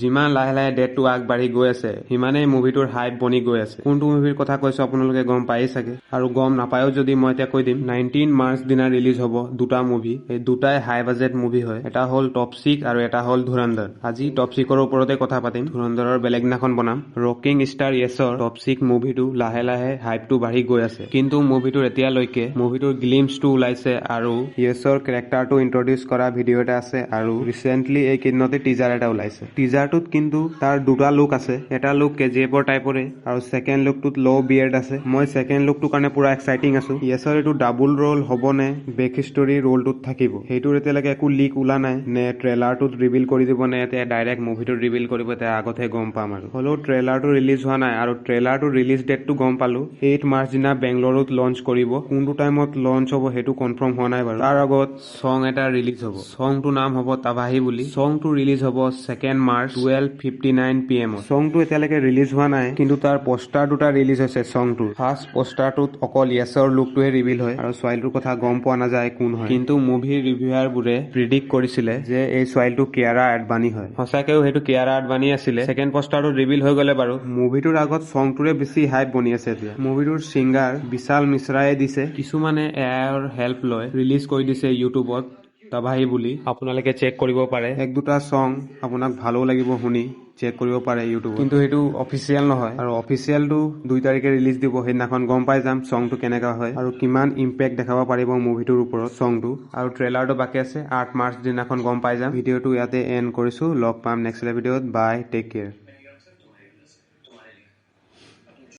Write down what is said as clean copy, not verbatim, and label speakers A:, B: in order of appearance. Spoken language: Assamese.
A: যিমান লাহে লাহে ডেটটো আগবাঢ়ি গৈ আছে সিমানেই মুভিটোৰ হাইপ বনি গৈ আছে। কোনটো মুভিৰ কথা কৈছো আপোনালোকে গম পায়েই চাগে, আৰু গম নাপায়ো যদি মই এতিয়া কৈ দিম। 19 মাৰ্চ দিনা ৰিলিজ হ'ব দুটা মুভি। এই দুটাই হাই বাজেট মুভি হয়। এটা হ'ল টপচিক আৰু এটা হ'ল ধুৰন্ধৰ। আজি টপচিকৰ ওপৰতে কথা পাতিম, ধুৰন্ধৰৰ বেলেগ দিনাখন বনাম। ৰকিং ষ্টাৰ য়েছৰ টপচিক মুভিটো লাহে লাহে হাইপটো বাঢ়ি গৈ আছে, কিন্তু মুভিটোৰ এতিয়ালৈকে মুভিটোৰ গ্লিমছটো ওলাইছে আৰু য়েছৰ কেৰেক্টাৰটো ইন্ট্ৰডিউচ কৰা ভিডিঅ' এটা আছে, আৰু ৰিচেন্টলি এই কেইদিনতে টিজাৰ এটা ওলাইছে। টিজাৰটোত কিন্তু তাৰ দুটা লুক আছে। এটা লুক কেজিএফৰ টাইপৰে আৰু ছেকেণ্ড লুকটোত ল' বিয়েৰ্ড আছে। মই ছেকেণ্ড লুকটোৰ কাৰণে পুৰা এক্সাইটিং আছো। য়েছৰ এইটো ডাবুল ৰোল হ'ব নে বেক হিষ্টৰী ৰোলটোত থাকিব, সেইটোৰ এতিয়ালৈকে একো লিক ওলা নাই। নে ট্ৰেইলাৰটোত ৰিভিল কৰি দিব, নে এতিয়া ডাইৰেক্ট মুভিটোত ৰিভিল কৰিব, এতিয়া আগতহে গম পাম। আৰু হ'লেও ট্ৰেইলাৰটো ৰিলিজ হোৱা নাই, আৰু ট্ৰেইলাৰটোৰ ৰিলিজ ডেটটো গম পালো 8 মাৰ্চ দিনা বেংগলুৰুত লঞ্চ কৰিব। কোনটো টাইমত লঞ্চ হ'ব সেইটো কনফাৰ্ম হোৱা নাই বাৰু। তাৰ আগত চং এটা ৰিলিজ হ'ব। চংটোৰ নাম হ'ব তাবাহি বুলি। চংটো ৰিলিজ হ'ব 2 মাৰ্চ 12:59 PM। চংটো এতিয়ালৈকে ৰিলিজ হোৱা নাই, কিন্তু তাৰ পোষ্টাৰ দুটা ৰিলিজ হৈছে চংটোৰ। ফাৰ্ষ্ট পোষ্টাৰটোত অকল য়েছৰ লুকটোহে ৰিভিল হয় আৰু ছোৱালীটোৰ কথা গম পোৱা নাযায় কোন হয়। কিন্তু মুভিৰ ৰিভিউয়াৰ বোৰে প্ৰিডিক্ট কৰিছিলে যে এই ছোৱালীটো কিয়াৰা আদবানী হয়। সঁচাকেও সেইটো কিয়াৰা আদবানী আছিলে। ছেকেণ্ড পোষ্টাৰটো ৰিভিল হৈ গ'লে বাৰু। মুভিটোৰ আগত চংটোৰে বেছি হাইপ বনি আছে এতিয়া। মুভিটোৰ ছিংগাৰ বিশাল মিশ্ৰাই দিছে। কিছুমানে এআইৰ হেল্প লৈ ৰিলিজ কৰি দিছে ইউটিউবত তাবাহি বুলি। আপোনালোকে চেক কৰিব পাৰে। এক দুটা চং আপোনাক ভালো লাগিব শুনি, চেক কৰিব পাৰে ইউটিউবত। কিন্তু সেইটো অফিচিয়েল নহয়, আৰু অফিচিয়েলটো 2 তাৰিখে ৰিলিজ দিব। সেইদিনাখন গম পাই যাম চংটো কেনেকা হয় আৰু কিমান ইম্পেক্ট দেখাব পাৰিব মুভিটোৰ ওপৰত চংটো। আৰু ট্ৰেইলাৰটো বাকী আছে 8 মাৰ্চ দিনাখন গম পাই যাম। ভিডিঅ'টো ইয়াতে এণ্ড কৰিছো। লগ পাম নেক্সট ভিডিঅ'ত। বাই, টেক কেয়াৰ।